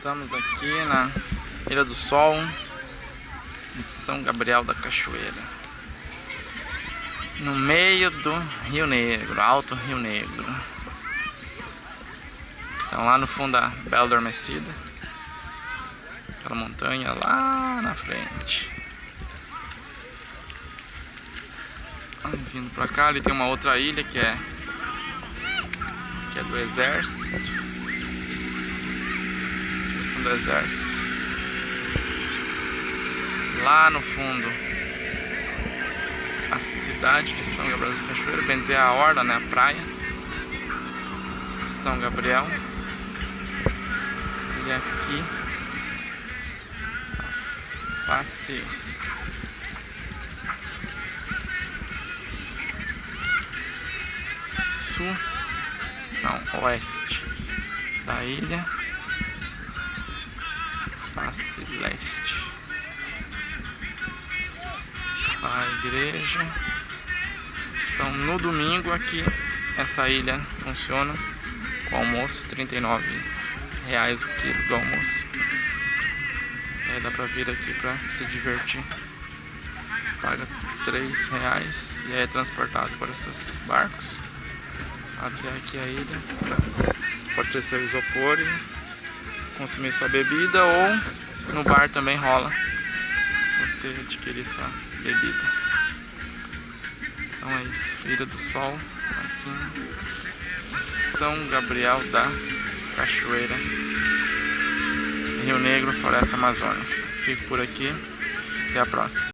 Estamos aqui na Ilha do Sol, em São Gabriel da Cachoeira, no meio do Rio Negro, Alto Rio Negro. Então lá no fundo a Bela Adormecida, aquela montanha lá na frente. Vindo pra cá, ali tem uma outra ilha que é do Exército. Do Exército. Lá no fundo a cidade de São Gabriel da Cachoeira, bem dizer a orla, né, a praia de São Gabriel. E aqui a face sul, não, oeste da ilha, face leste, a igreja. Então no domingo aqui essa ilha funciona com almoço, R$39 o quilo do almoço. Aí dá pra vir aqui pra se divertir. Paga R$3 e é transportado por esses barcos até aqui a ilha, pode ter seu isopor e consumir sua bebida, ou no bar também rola você adquirir sua bebida. Então é isso, Ilha do Sol, aqui em São Gabriel da Cachoeira, Rio Negro, Floresta Amazônica. Fico por aqui, até a próxima.